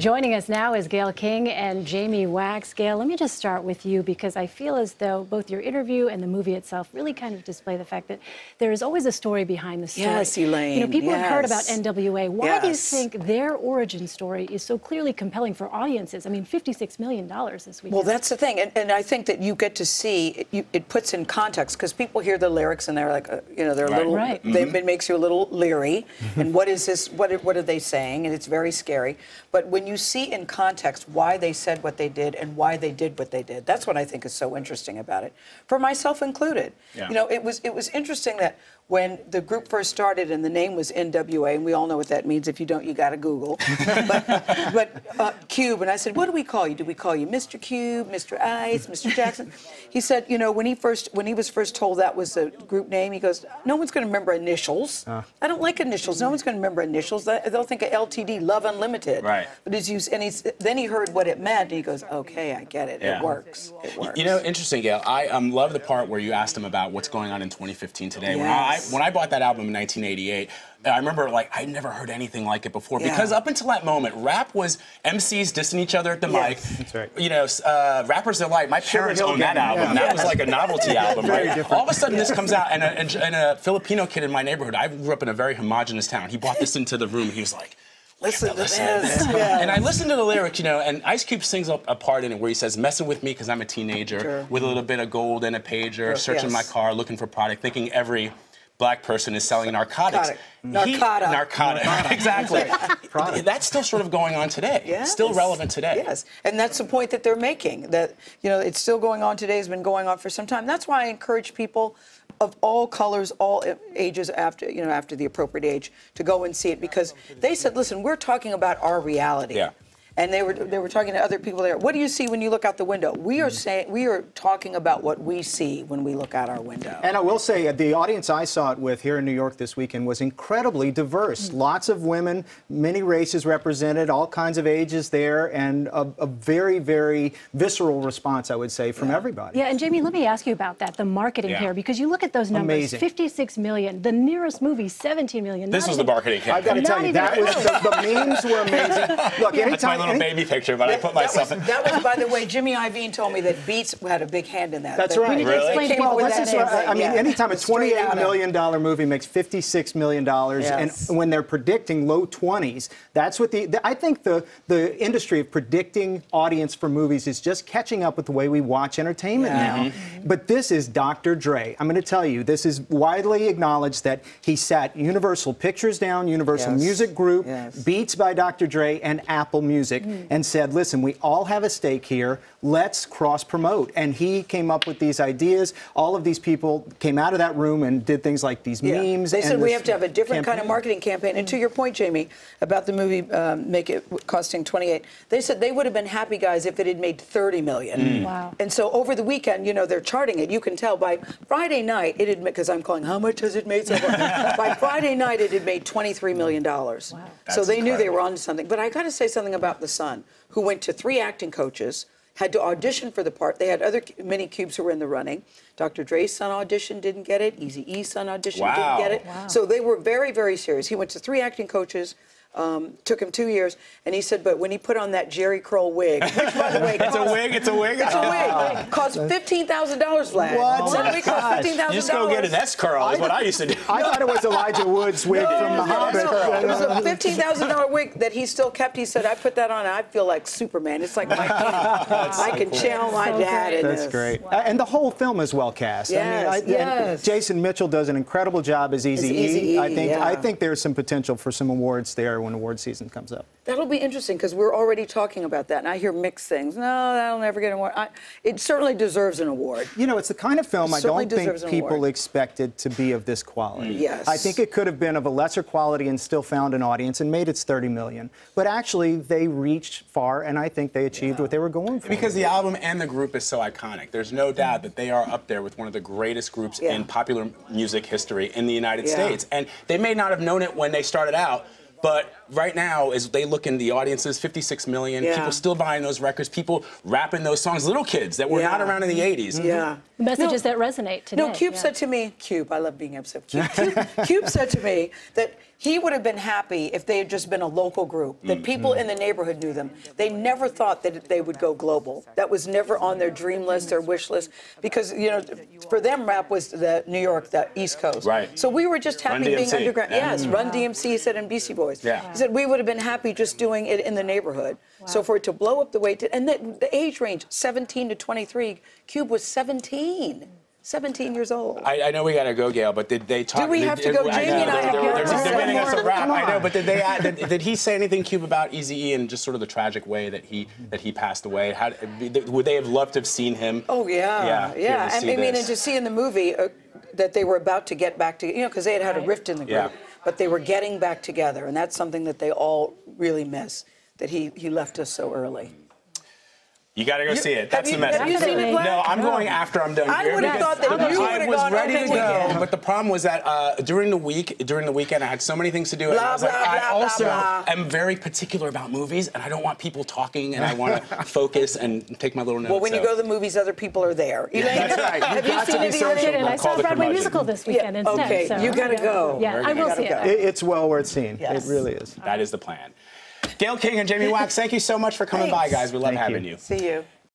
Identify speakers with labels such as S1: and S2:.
S1: Joining us now is Gayle King and Jamie Wax. Gayle, let me just start with you because I feel as though both your interview and the movie itself really kind of display the fact that there is always a story behind the story.
S2: Yes, Elaine.
S1: You know, people have heard about
S2: Yes.
S1: NWA. Why do you
S2: Yes.
S1: think their origin story is so clearly compelling for audiences? I mean, $56 million this weekend.
S2: Well, that's the thing, and I think that you get to see it puts in context because people hear the lyrics and they're like, you know, they're a little, it makes you a little leery. And what is this? What are they saying? And it's very scary. But when you see in context why they said what they did and why they did what they did, that's what I think is so interesting about it, for myself included. Yeah. You know, it was interesting that when the group first started and the name was NWA, and we all know what that means. If you don't, you got to Google. but Cube, and I said, what do we call you? Do we call you Mr. Cube, Mr. Ice, Mr. Jackson? He said, you know, when he was first told that was the group name, he goes, no one's going to remember initials. I don't like initials. No one's going to remember initials. They'll think of LTD, Love Unlimited. Right. But then he heard what it meant, and he goes, okay, I get it. Yeah. It works. It works.
S3: You know, interesting, Gayle. I love the part where you asked him about what's going on in 2015 today.
S2: Yes.
S3: When I bought that album in 1988, I remember, like, I'd never heard anything like it before. Because up until that moment, rap was MCs dissing each other at the mic. That's right. You know, Rappers Delight. My parents owned that album. That was like a novelty album, right? All of a sudden, this comes out, and a Filipino kid in my neighborhood, I grew up in a very homogenous town. He brought this into the room, and he was like, listen to this. And I listened to the lyrics, you know, and Ice Cube sings a part in it where he says, messing with me because I'm a teenager with a little bit of gold and a pager, searching my car, looking for product, thinking every black person is selling narcotics. Narcotic. Exactly. That's still sort of going on today. Yes. Still relevant today.
S2: Yes, and that's the point that they're making, that, you know, it's still going on today, has been going on for some time. That's why I encourage people of all colors, all ages, after the appropriate age, to go and see it, because they said, listen, we're talking about our reality. Yeah. And they were talking to other people there. What do you see when you look out the window? We are talking about what we see when we look out our window.
S4: And I will say, the audience I saw it with here in New York this weekend was incredibly diverse. Lots of women, many races represented, all kinds of ages there, and a very, very visceral response, I would say, from everybody.
S1: Yeah, and Jamie, let me ask you about that, the marketing here, because you look at those numbers, amazing. 56 million, the nearest movie, 17 million.
S3: This was the marketing campaign.
S4: I've got to tell you, that was the memes were amazing. Look, anytime.
S3: Little baby picture, but I put myself in.
S2: That was, by the way, Jimmy Iovine told me that Beats had a big hand in that.
S4: That's right.
S1: We need to explain to people what that is.
S4: I mean, anytime a $28 million movie makes $56 million, and when they're predicting low 20s, that's what I think the industry of predicting audience for movies is just catching up with the way we watch entertainment now. But this is Dr. Dre. I'm going to tell you, this is widely acknowledged that he sat Universal Pictures down, Universal Music Group, Beats by Dr. Dre, and Apple Music, and said, listen, we all have a stake here. Let's cross-promote. And he came up with these ideas. All of these people came out of that room and did things like these memes.
S2: They said we have to have a different kind of marketing campaign. And to your point, Jamie, about the movie make it costing 28, they said they would have been happy, guys, if it had made 30 million.
S1: Wow.
S2: And so over the weekend, you know, they're charting it. You can tell by Friday night, it had, because I'm calling, how much has it made so far? By Friday night, it had made $23 million. Wow. So they knew they were onto something. But I got to say something about the son, who went to 3 acting coaches, had to audition for the part. They had other many Cubes who were in the running. Dr. Dre's son auditioned, didn't get it. Eazy-E's son auditioned, didn't get it. Wow. So they were very, very serious. He went to 3 acting coaches. Took him 2 years, and he said, but when he put on that Jerry Curl wig, which, by the way,
S3: it's a wig.
S2: It's a wig. Cost $15,000, Vlad.
S4: What?
S2: So we cost $15,000.
S3: You just go get an S-curl is what I used to do.
S4: I thought it was Elijah Wood's wig from The Hobbit.
S2: It was a $15,000 wig that he still kept. He said, I put that on, and I feel like Superman. It's like my I can channel my dad in this.
S4: That's great. Wow. And the whole film is well cast.
S2: Yes,
S4: I mean, Jason Mitchell does an incredible job as Eazy-E. I think there's some potential for some awards there when award season comes up.
S2: That'll be interesting, because we're already talking about that, and I hear mixed things. No, that'll never get an award. It certainly deserves an award.
S4: You know, it's the kind of film I don't think people expected to be of this quality.
S2: Yes.
S4: I think it could have been of a lesser quality and still found an audience and made its 30 million. But actually, they reached far, and I think they achieved what they were going for.
S3: Because the album and the group is so iconic. There's no doubt that they are up there with one of the greatest groups in popular music history in the United States. And they may not have known it when they started out, But right now, as they look in the audiences, 56 million, people still buying those records, people rapping those songs, little kids that were not around in the 80s.
S2: Yeah.
S1: The messages that resonate today.
S2: No, Cube said to me, I love being upset. Cube said to me that he would have been happy if they had just been a local group, that people in the neighborhood knew them. They never thought that they would go global. That was never on their dream list, their wish list, because, you know, for them, rap was the New York, the East Coast.
S3: Right.
S2: So we were just happy being underground. Yes, Run DMC, he said, and Beastie Boys.
S3: Yeah.
S2: He said we would have been happy just doing it in the neighborhood. Wow. So for it to blow up the way it did, and the age range, 17 to 23, Cube was 17 years old.
S3: I know we gotta go, Gayle, but did they talk?
S2: Do we have to go? Jamie and I have to go.
S3: They're getting us a wrap. I know, but did he say anything, Cube, about Eazy-E and just sort of the tragic way that he passed away? Would they have loved to have seen him?
S2: Oh yeah. And I mean, and to see in the movie that they were about to get back together, you know, because they had a rift in the group, but they were getting back together, and that's something that they all really miss. That he left us so early.
S3: You got to go see it. That's the message.
S2: Have you seen it, Glenn?
S3: No, I'm going after I'm done here.
S2: I would have thought that you would have gone
S3: ready to go,
S2: weekend.
S3: but the problem was that during the weekend, I had so many things to do. And I was like, I also am very particular about movies, and I don't want people talking, and I want to focus and take my little notes.
S2: Well, when you go to the movies, other people are there.
S3: That's right.
S2: Have you seen it?
S1: I saw a Broadway musical this weekend instead.
S2: Okay,
S1: so
S2: you got to go.
S1: Yeah, I will see it.
S4: It's well worth seeing. It really is.
S3: That is the plan. Gayle King and Jamie Wax, thank you so much for coming by, guys. We love having you.
S2: See you.